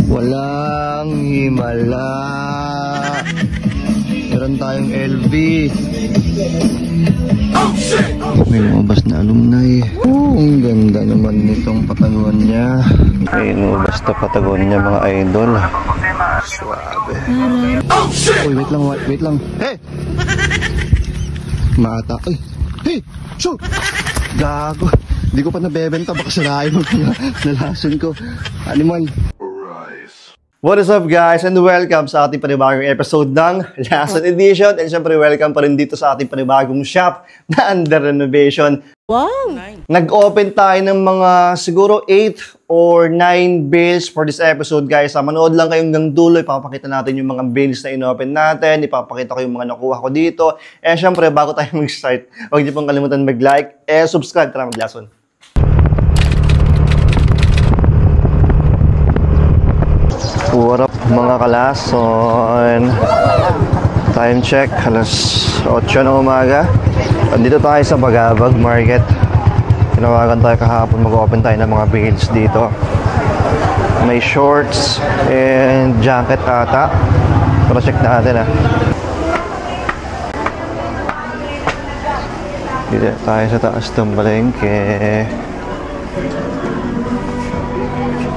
Walang himala. Meron tayong LV. May lumabas na alumni. Ang ganda naman nitong patagon niya. May lumabas na patagon niya mga idol. Suabe. Uy, wait lang. Hey! Mata. Uy! Hey! Shoot! Gago. Hindi ko pa nabebenta. Baka sirain mo nalason ko. Animal. What is up guys, and welcome sa ating panibagong episode ng Lason Edition. And syempre welcome pa rin dito sa ating panibagong shop na under renovation. Wow! Nag-open tayo ng mga siguro 8 or 9 bales for this episode guys. Manood lang kayong hanggang dulo. Ipapakita natin yung mga bales na in-open natin. Ipapakita ko yung mga nakuha ko dito. And syempre bago tayo mag-start, huwag niyo pong kalimutan mag-like and subscribe. Tara mag-Lason. What up mga kalason? Time check, alas 8 na umaga. Andito tayo sa Bagabag Market. Tinawagan tayo kahapon, mag-open tayo ng mga bales dito. May shorts and jacket ata. Pero check natin Dito tayo sa taas ng balengke.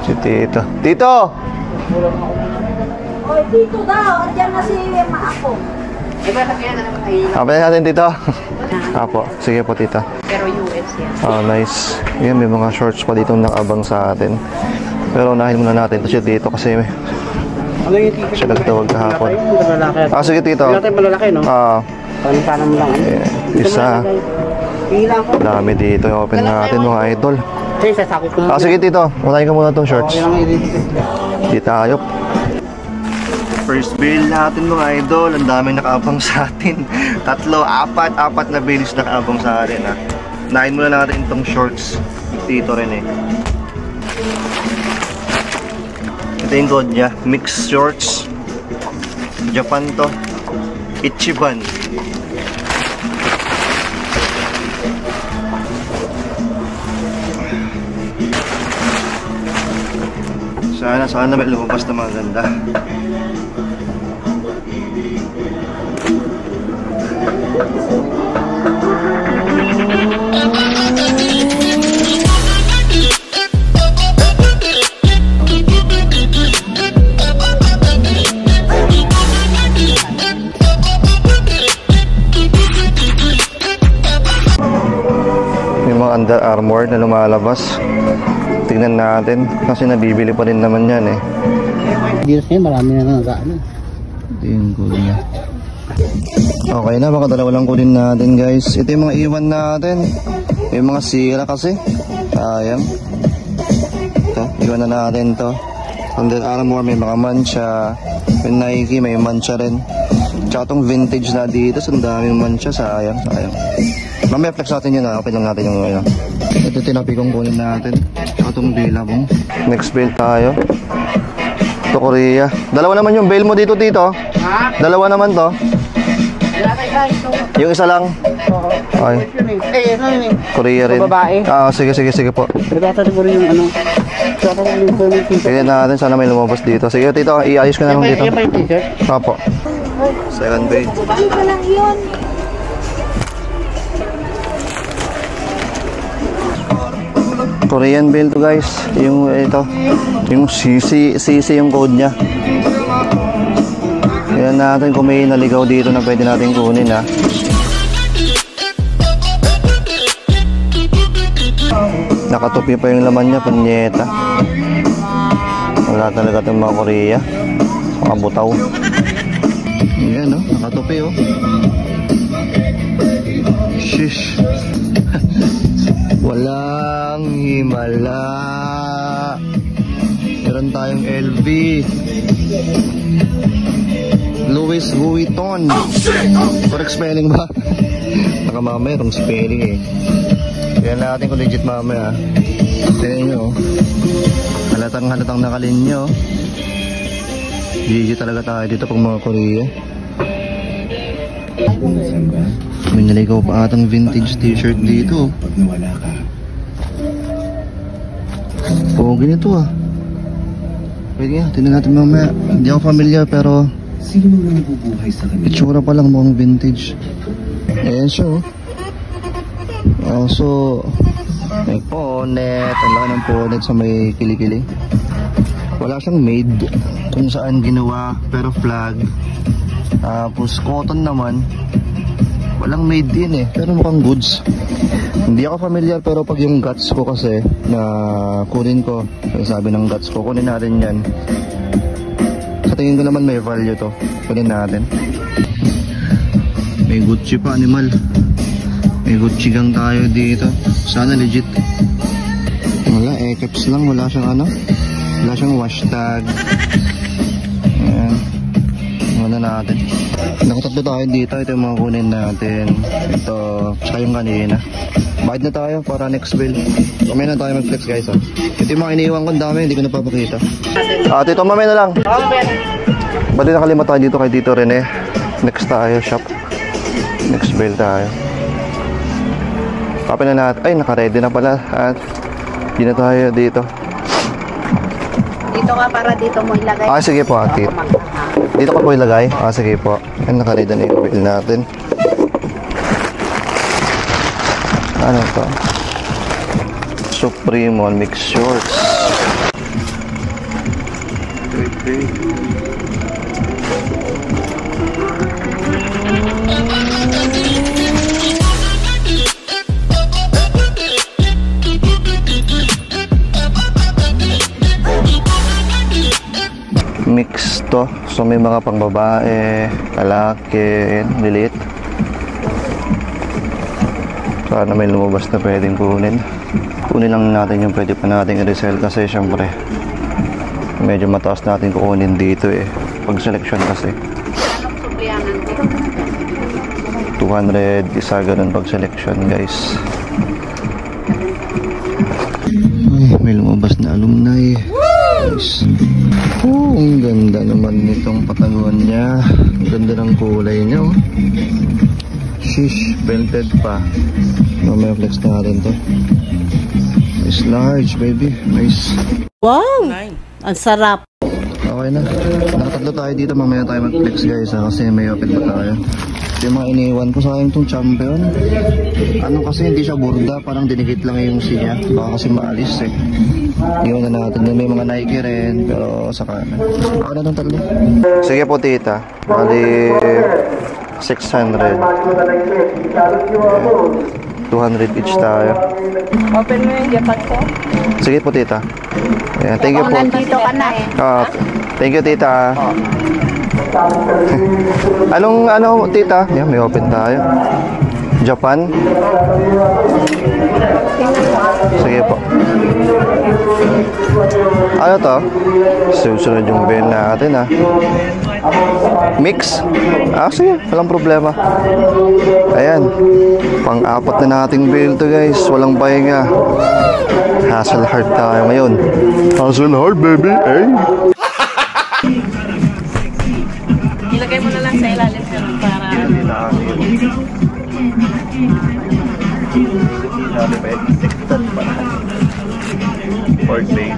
Si Tito. Tito! Oy, dito daw. Andiyan na si Maako. Kapag natin dito. Apo, sige po tita. Pero US yan. Oh, nice. Yan, may mga shorts pa dito nakabang sa atin. Pero unahin muna natin ito siya dito kasi siya nagtawag kahapon. Ah, sige tito. Hindi natin malalaki, no? Paano mo lang. Isa. Dami dito yung open natin mga idol. Ah, sige tito. Unahin ko muna itong shorts. Di tayo. First bill natin mga idol. Ang daming nakaabang sa atin. 3, 4 na bills nakaabang sa atin Unahin muna natin itong shorts. Dito rin Ito yung code niya. Mixed shorts. Japan to. Ichiban. Sana may lumabas na mga ganda. May mga Under Armour na lumalabas. Tingnan natin kasi nabibili pa rin naman yan Dito siya, marami na nagaano. Ito yung kunin niya. Okay na, baka dalawa lang kunin natin guys. Ito yung mga iwan natin. Yung mga sira kasi. Sayang. Ito, iwan na natin to. Under Armour may mga mancha. Yung Nike may mancha rin. Tsaka itong vintage na dito. So, ang daming mancha. Sayang. Mamaya flex natin yun Okay lang natin yung Ito tinapi kong kunin natin. Tsaka itong bilabong. Next bail tayo. Ito Korea. Dalawa naman yung bail mo dito Tito. Dalawa naman to. Yung isa lang. Okay. Korea rin. Sige po. Tignan natin sana may lumabas dito. Sige Tito, iayos ko na lang dito. Opo. Second bail. Dito lang yun. Korean bill to guys. Yung ito. Yung CC yung code niya. Tignan natin kung may naligaw dito na pwede natin kunin Nakatupi pa yung laman niya, punyeta. Wala talaga itong mga Korea. Mga butaw. Ayan nakatupi Shish. Walang himala. Meron tayong LV. Louis Vuitton. Correct spelling ba? Baka mamaya wrong spelling Tignan natin kung legit mamaya Tignan nyo Halatang nakalin nyo GG talaga tayo dito pag mga Korea. May naligaw pa atang vintage t-shirt dito. Pogi nito Pwede nga, tingnan natin mamaya. Hindi ako familiar pero itsura pa lang mukhang vintage. Ayan siya oh. Also, may bonnet. Ang laki ng bonnet sa may kilikili. Wala siyang made kung saan ginawa pero flag. Tapos cotton naman. Walang made din eh, pero mukhang goods. Hindi ako familiar pero pag yung guts ko kasi na kunin ko, sabi ng guts ko, kunin natin yan. Sa tingin ko naman may value to. Kunin natin. May Gucci pa, animal. May Gucci gang tayo dito. Sana legit. Wala, caps lang. Wala siyang ano. Wala siyang hashtag. Ayan. Muna natin. Nakatatlo tayo dito. Ito yung mga kunin natin. Ito. Tsaka yung kanina. Bayad na tayo para next bill. Mamaya na tayo mag-flex guys. Ito yung mga iniiwan ko. Dami. Hindi ko napapakita. Tito, mamaya na lang. Bali nakalima tayo dito kay Tito Rene. Next tayo shop. Next bill tayo. Copy na natin. Ay, naka-ready na pala. At hindi na tayo dito. Dito ka para dito mo ilagay. Sige po, ate. Dito ka po ilagay? Sige po. Ay, naka-ready na yung bill natin. Ano to? Supreme on mix shorts. Okay. Mix to. So may mga pangbabae, lalaki, lilit. Sana may lumabas na pwedeng kunin. Kunin lang natin yung pwede pa natin i-resell kasi syempre medyo mataas natin kukunin dito eh. Pag selection kasi 200 isa ganun pag selection guys. Ay, may lumabas na alumni. Guys. Oh, ang ganda naman nitong pataguan niya. Ang ganda ng kulay niya oh. Shish, belted pa. Mamaya flex natin to. Nice large baby. Nice. Wow! Ang sarap. Okay na. Nakatatlo tayo dito. Mamaya tayo mag-flex guys kasi may open pa tayo. Yung mga iniwan ko sayang itong champion. Ano kasi hindi siya burda. Parang dinikit lang yung siya. Baka kasi maalis eh. Iwan na natin. May mga Nike rin. Pero sa kanan. Ako na itong tatlo. Sige po tita. Bali 600. 200 each tayo. Open mo yung Japan ko. Sige po tita. Ayan, thank you po. Nandito ka na eh. Thank you tita. Ano tita? Yan, may open tayo. Japan. Sige po. Ano to? Susunod yung bill natin ha. Mix? Sige, walang problema. Ayan. Pang-apat na nating bill to guys. Walang pahinga. Hustle hard tayo ngayon. Hustle hard baby, eh? Ilagay mo na lang sa ilalim para birthday.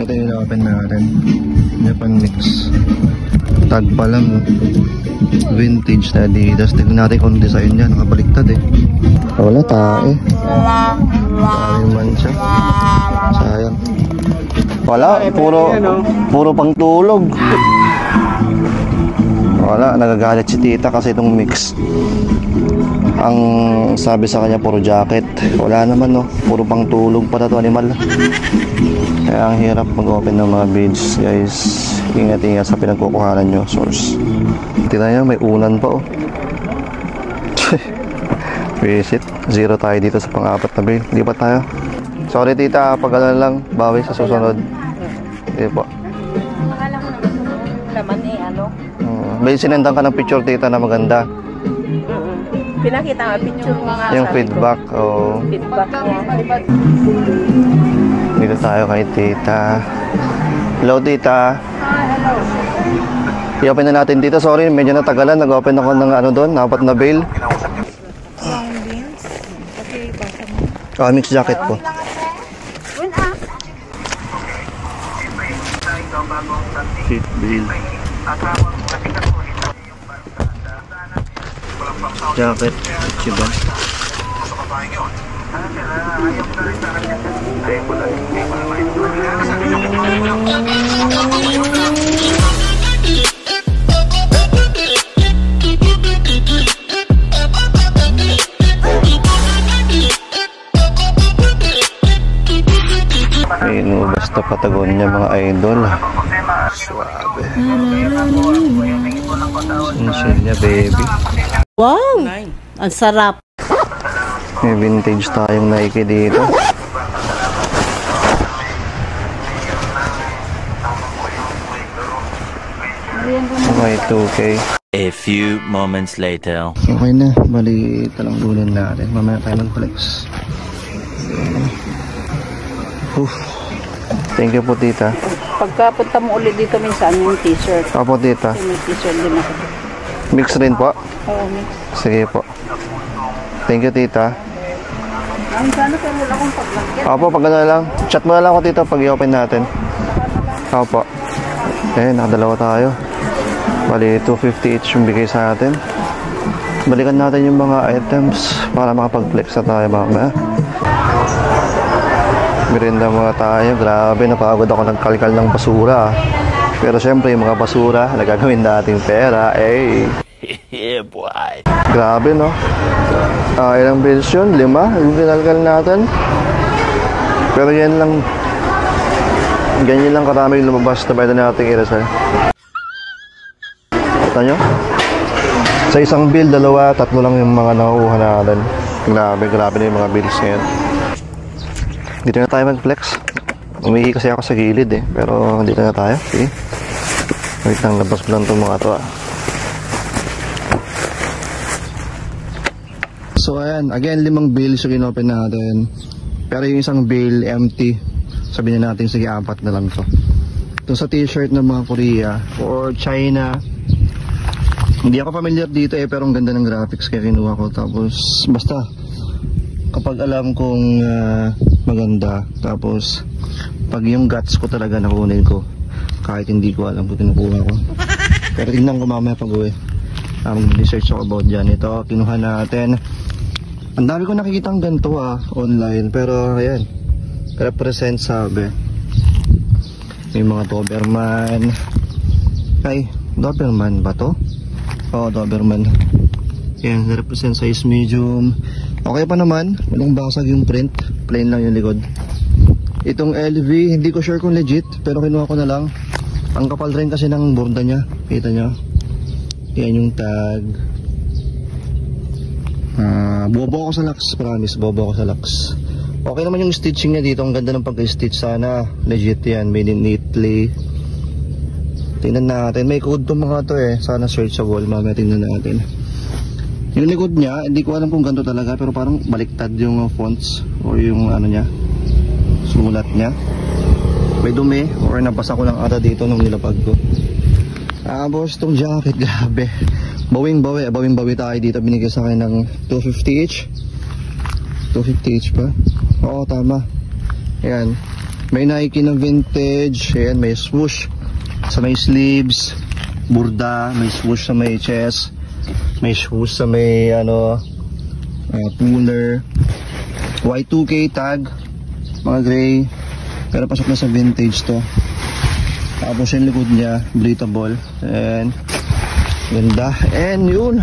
Ito yung open natin. Japan mix. Tag pa lang. Vintage na Adidas. Tignan natin kung design niya. Nakabaliktad eh. Wala tae. Tae man siya. Sayang. Wala. Puro pang tulog. Wala. Nagagalit si tita kasi itong mix. Ang sabi sa kanya puro jacket. Wala naman no. Puro pang tulog pa na to animal. Kaya ang hirap mag-open ng mga beads guys. Ingat-ingat sa pinagkukuhanan nyo source. Tingnan nyo may unan pa oh. Visit. Zero tayo dito sa pang-apat na bill. Lipat tayo. Sorry tita, pag ano lang bawi sa susunod. Hindi po. Akala ko naman laman eh ano. May sinendan ka ng picture, tita, na maganda. Pinakita nga picture mga Yung sabi feedback, ko. Feedback niya. Dito tayo kay tita. Hello, tita. I-open na natin, tita. Sorry, medyo natagalan. Nag-open ako ng ano doon, apat na bail. Mix jacket po. Seat bail. Jacket, diba? Ayun, basta Patagonia mga idol. Suabe. Sinsilya, baby. Wow! Ang sarap. May vintage tayong Nike dito. Okay, 2K. A few moments later. Okay na, bali talanggulan natin. Mamaya tayo mag-flex. Thank you po, tita. Pagkapunta mo ulit dito minsan yung t-shirt. Opo, tita. May t-shirt din ako. Mix rin po? Oo, mix. Sige po. Thank you, tita. Sana kayo wala akong paglagyan. Opo, pag ano lang. Chat mo na lang ako, tita, pag i-open natin. Opo. Nakadalawa tayo. Bali, 250 each yung bigay sa atin. Balikan natin yung mga items para makapag-flex na tayo mamaya. Merienda muna tayo. Grabe, napagod ako nagkalkal ng basura. Pero syempre, yung mga basura, nagagawin nating pera. Yeah, boy. Grabe, no? Ilang bills yun? 5? Yung kinalkal natin. Pero yan lang. Ganyan lang karami yung lumabas na pwede nating i-reserve. Kita nyo? Sa isang bill, 2, 3 lang yung mga nakuha natin. Grabe na yung mga bills ngayon. Dito na tayo mag-flex. Umihi kasi ako sa gilid eh. Pero dito na tayo. Sige. Wait lang, labas ko lang itong mga to. So ayan, again 5 bills yung in-open natin. Pero yung isang bill empty. Sabihin na natin, sige, 4 na lang to. Ito sa t-shirt ng mga Korea or China. Hindi ako familiar dito eh, pero ang ganda ng graphics kaya kinuha ko. Tapos basta kapag alam kong maganda, tapos pag yung guts ko talaga nakunin ko kahit hindi ko alam kung kinukuha ko. Pero tingnan ko mamaya pag uwi. Mag-research ako about dyan. Ito, kinuha natin. Ang dami ko nakikita ang ganito online, pero ayan, represent sabi. May mga Doberman. Ay, Doberman ba to? Oo, Doberman. Ayan, represent size medium. Okay pa naman, walang basag yung print. Plain lang yung likod. Itong LV, hindi ko sure kung legit, pero kinuha ko na lang. Ang kapal rin kasi ng borda niya. Kita nyo? Yan yung tag. Bobo ako sa Lux, promise, bobo ako sa Lux. Okay naman yung stitching niya dito. Ang ganda ng pag-stitch. Sana legit yan, made in Italy. Tingnan natin, may code to mga to eh. Sana searchable, mamaya tingnan natin. Yung likod niya, hindi ko alam kung ganito talaga, pero parang baliktad yung fonts or yung ano niya, sulat niya. May dumi or nabasa ko lang ata dito nung nilapag ko. Boss, itong jacket, grabe. Bawing-bawi tayo dito. Binigay sa akin ng 250 each. 250 each pa? Oo, tama. Ayan. May Nike na vintage. Ayan, may swoosh sa may sleeves. Burda. May swoosh sa may chest. May swoosh sa may puller. Y2K tag. Mga gray. Pero pasok na sa vintage to. Tapos yung likod niya, breathable. And ganda. And yun.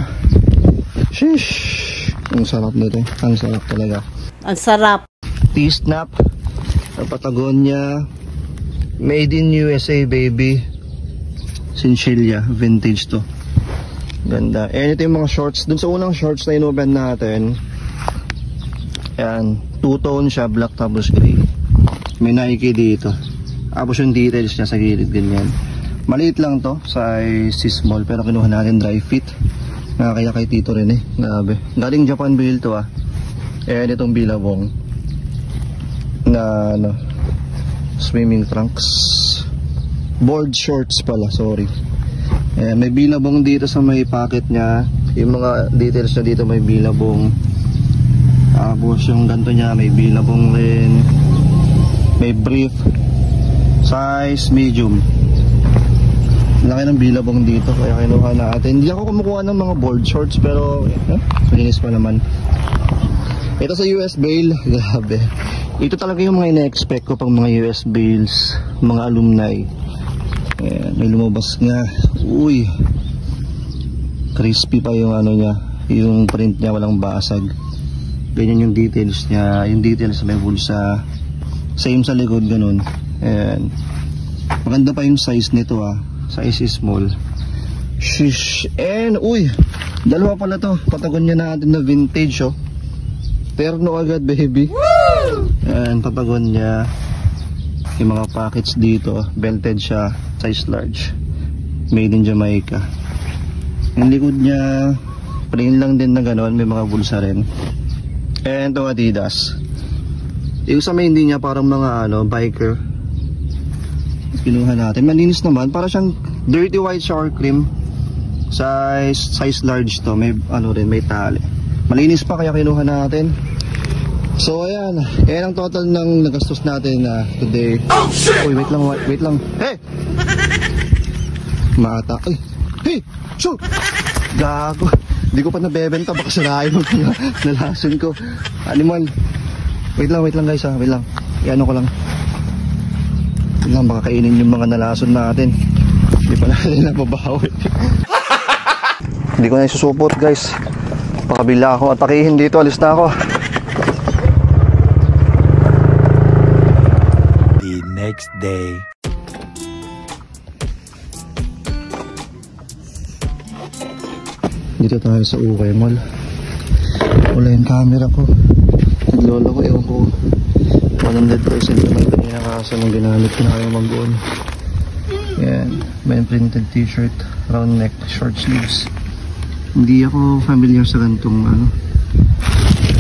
Sheesh. Ang sarap nito. Ang sarap talaga. Ang sarap. T-snap. Patagonia. Made in USA, baby. Sinchilla. Vintage to. Ganda. And ito yung mga shorts. Dun sa unang shorts na inopen natin. Ayan. Two-tone siya. Black tapos gray. May Nike dito. Tapos yung details niya sa gilid. Ganyan. Maliit lang to, size small, pero kinuha natin dry fit. Kaya kay Tito rin eh. Grabe. Galing Japan bill to ah. Ayan itong Billabong na ano, swimming trunks. Board shorts pala, sorry. Ayan, may Billabong dito sa may pocket niya. Yung mga details na dito may Billabong. Tapos yung ganito niya may Billabong rin. May brief. Size medium. Laki ng Billabong dito kaya kinuha natin. Hindi ako kumukuha ng mga board shorts pero malinis pa naman. Ito sa US bail, grabe. Ito talaga yung mga ina-expect ko pang mga US bails, mga alumni. Ayan, may lumabas nga. Uy, crispy pa yung ano niya, yung print niya walang basag. Ganyan yung details niya, yung details may bulsa. Same sa likod, ganun. Ayan. Maganda pa yung size nito ah. Size small. Shish. And uy, dalawa pala to. Patagonya natin na vintage oh. Terno agad baby. And Patagonya. Yung mga pockets dito, belted siya, size large. Made in Jamaica. Yung likod niya plain lang din na gano'n, may mga bulsa rin. And ito Adidas. Yung sa may hindi niya parang mga ano, biker. Kinuha natin, malinis naman, para siyang dirty white shower cream. Size large to, may ano rin, may tali. Malinis pa kaya kinuha natin. So ayan, yan ang total ng nagastos natin today. Oh shit! Uy, wait lang. Hey! Mata. Ay! Hey! Shoot! Gago. Hindi ko pa nabebenta, baka sirain mo na nalason ko. Animal. Wait lang guys ha, wait lang. Iano ko lang. Wait lang, baka kainin yung mga nalason natin. Hindi pa natin nababawi. Hindi ko na isusupot guys. Pakabila ako, atakihin dito, alis na ako. The next day. Dito tayo sa Ukay Mall. Wala yung camera ko. Naglolo ko, ewan ko 100% naman kanina kaso nung ginamit ko na kayo mag-on. Yan, may printed t-shirt, round neck, short sleeves. Hindi ako familiar sa gantong ano,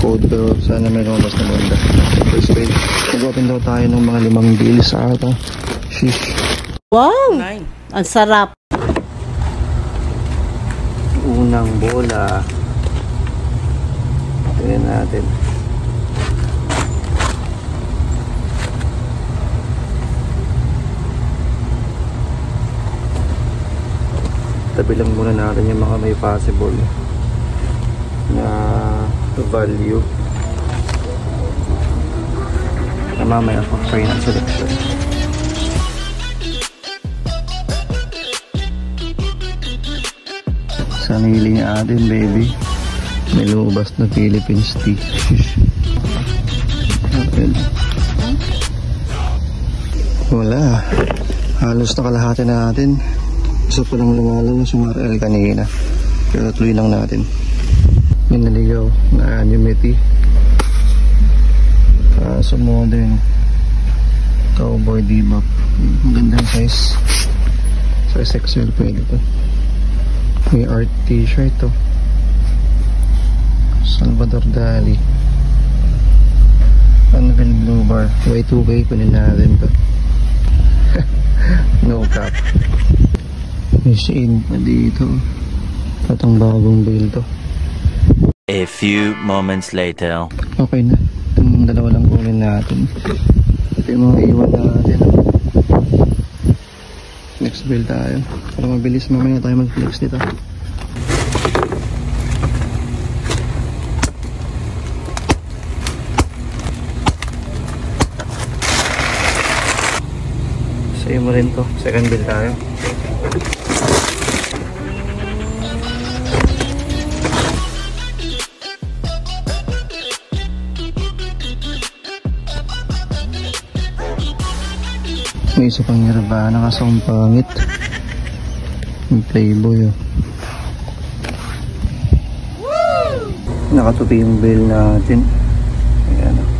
code pero sana may lumabas na maganda. First page, nag-open daw tayo ng mga 5 deals sa ata. Sheesh. Wow! Ang sarap! Unang bola. Tingnan natin. Tabi lang muna natin yung mga may possible na value na mamaya pa ng selection. Sa nili niya atin baby, may lumabas na Philippines tea. Wala, halos nakalahati natin. Isa pa lang lumalabas yung RL kanina, pero tuloy lang natin. May naligaw na annuity, kaso modern cowboy bebop. Ang gandang size, size XL pwede to. May art t-shirt to, Salvador Dali. Anvil Blue Bar, Y2K, kunin natin to. No cap. May shade pa dito. Patang bagong bail to. A few moments later. Okay na, itong dalawa lang kunin natin. Ito yung mga iwan natin. Next bail tayo para mabilis mamaya tayo mag-flex dito. Sa'yo mo rin to, second bill tayo. May isa pang Nirvana kasi ang pangit. Yung Playboy oh. Nakatupi yung bill natin. Ayan oh.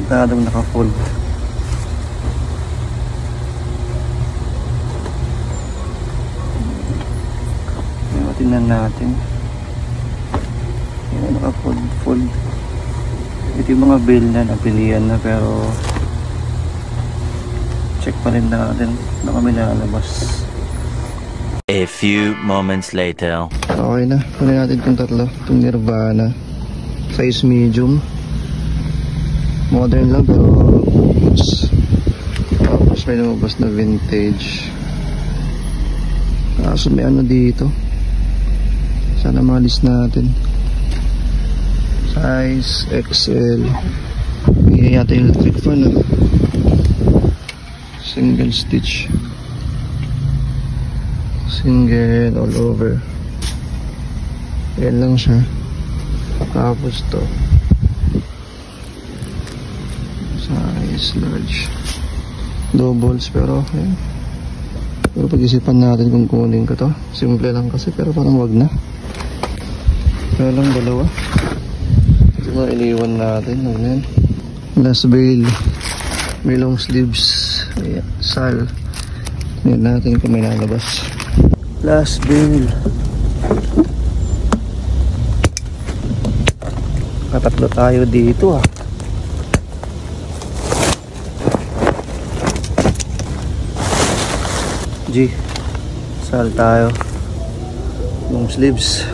Masyadong naka-fold. Tingnan natin. Yan, naka-fold. Ito yung mga bill na napilian na, pero check pa rin natin na kami lalabas. A few moments later. Okay na, kunin natin itong tatlo. Itong Nirvana, size medium. Modern lang pero goods. Tapos may lumabas na vintage. Kaso may ano dito, sana malis natin. Size XL. Bigyan yata yung electric fan, single stitch, single all over. Yan lang siya. Tapos to size large, doubles, pero okay. Pero pag-isipan natin kung kunin ko to. Simple lang kasi, pero parang wag na. Kaya lang dalawa. Ito mga iniwan natin. Ayan. Last bail. May long sleeves. Ayan. Sal. Ayan natin kung may nalabas. Last bail. Katatlo tayo dito ah. G. Sal tayo. Long sleeves.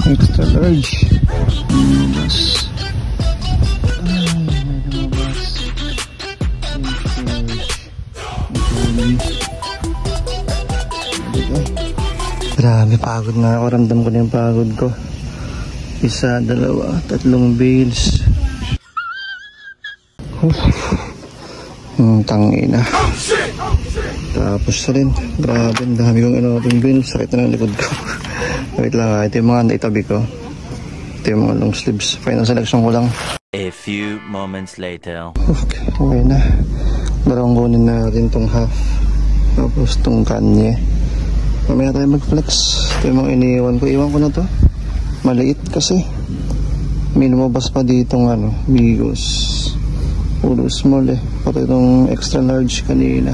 Extra large. Lumabas. Ay, may lumabas. Grabe, pagod na ako. Ramdam ko na yung pagod ko. Isa, dalawa, tatlong bales. Tangina. Tapos rin, grabe, ang dami kong in-open bales. Sakit na ng likod ko. Wait lang ha, ito yung mga naitabi ko. Ito yung mga long sleeves. Final selection ko lang. A few moments later. Okay na. Darang kunin natin tong half. Tapos tong kanye. Mamaya tayo mag-flex. Ito yung mga iniwan ko. Iwan ko na to. Maliit kasi. May lumabas pa ditong ano, Migos. Puro small eh. Pati itong extra large kanina.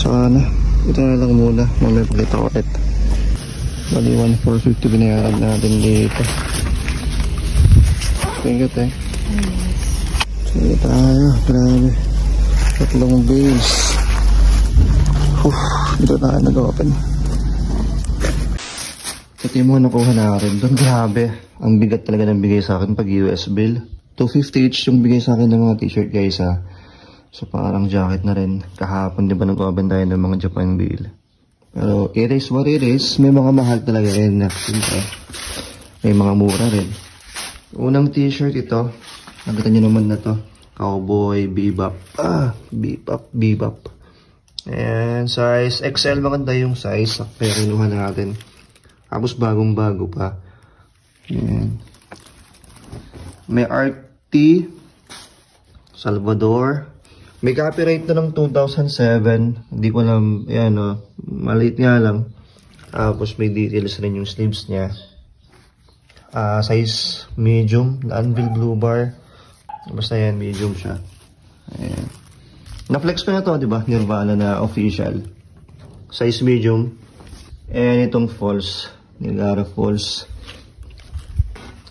Saka na. Ito na lang muna. Mamaya pakita ko ulit. Bali 1,450 binayaran natin dito. Thank you, te. Sige tayo. Grabe. Tatlong bales. Dito tayo nag-open. Ito yung mga nakuha natin doon. Grabe. Ang bigat talaga ng bigay sa akin pag US bill. 250 each yung bigay sa akin ng mga t-shirt guys ha. So parang jacket na rin. Kahapon di ba nag-open tayo ng mga Japan bill. Pero it is what it is. May mga mahal talaga rin. May mga mura rin. Unang t-shirt ito. Nakita nyo naman na to. Cowboy, bebop. Bebop. And size XL. Maganda yung size. Pero inuha natin. Tapos bagong-bago pa. Ayan. May RT. Salvador. May copyright na ng 2007. Hindi ko alam. Ayan o. Maliit nga lang. Tapos may details rin yung sleeves niya. Size medium. Anvil Blue Bar. Basta yan, medium siya. Ayan. Na-flex ko na to, diba? Nirvana na official. Size medium. And itong false. Niagara Falls.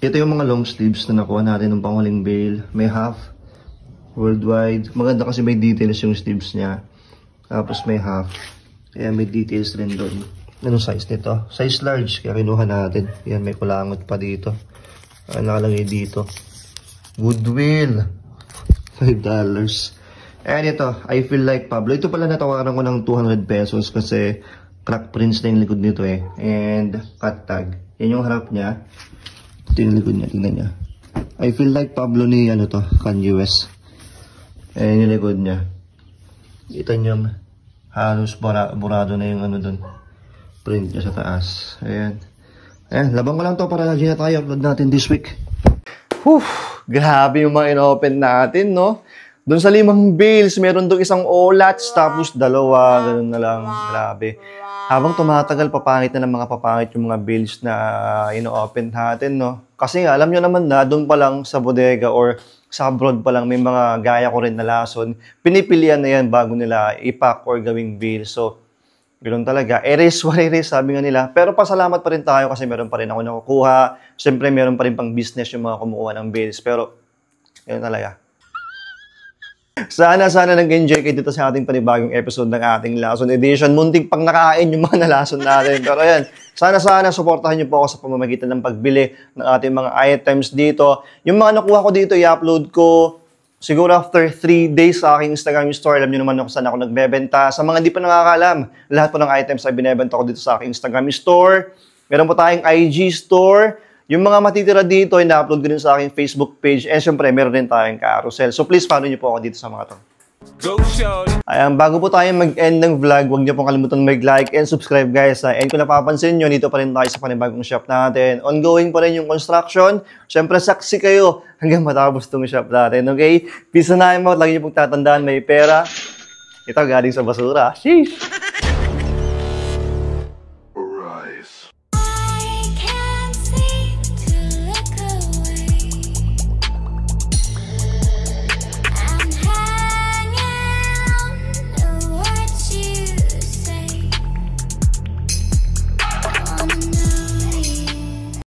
Ito yung mga long sleeves na nakuha natin ng panghuling bail. May half. Worldwide. Maganda kasi may details yung sleeves niya. Tapos may half. Kaya may details rin doon. Anong size nito? Size large. Kaya kinuha natin. Yan, may kulangot pa dito. Nakalagay dito. Goodwill. $5. And ito, I Feel Like Pablo. Ito pala natawaran ko ng 200 pesos kasi crack prints na yung likod nito eh. And cut tag. Yan yung harap niya. Ito yung likod niya. Tingnan niya. I Feel Like Pablo ni ano to, Kanye West. Ayan yung likod niya. Kita niyo halos burado na yung ano dun. Print niya sa taas. Ayan. Ayan, labang ko lang to para lagi na tayo. Upload natin this week. Grabe yung mga in-open natin, no? Doon sa 5 bales, meron doon isang olats, tapos 2. Ganun na lang. Grabe. Habang tumatagal, papangit na ng mga papangit yung mga bales na in-open natin, no? Kasi alam nyo naman na, doon pa lang sa bodega or sa abroad pa lang may mga gaya ko rin na lason, pinipilian na yan bago nila ipack or gawing bill. So, ganoon talaga. Erase what it is, sabi nga nila. Pero pasalamat pa rin tayo kasi meron pa rin ako nakukuha. Siyempre, meron pa rin pang business yung mga kumukuha ng bills. Pero, ganoon talaga. Sana nag-enjoy kayo dito sa ating panibagong episode ng ating Lason Edition. Munting pang nakain yung mga nalason natin. Pero ayan, sana supportahan niyo po ako sa pamamagitan ng pagbili ng ating mga items dito. Yung mga nakuha ko dito, i-upload ko siguro after 3 days sa aking Instagram store. Alam niyo naman kung saan ako nagbebenta. Sa mga hindi pa nakakaalam, lahat po ng items ay binebenta ko dito sa aking Instagram store. Meron po tayong IG store. Yung mga matitira dito, ina-upload ko din sa aking Facebook page. And syempre, meron din tayong carousel. So please, follow niyo po ako dito sa mga to. Go show! Ayan, bago po tayo mag-end ng vlog, huwag niyo pong kalimutan mag-like and subscribe guys. And kung napapansin niyo, dito pa rin tayo sa panibagong shop natin. Ongoing pa rin yung construction. Syempre, saksi kayo hanggang matapos itong shop natin. Okay? Peace and out. Lagi niyo pong tatandaan, may pera. Ito galing sa basura. Sheesh!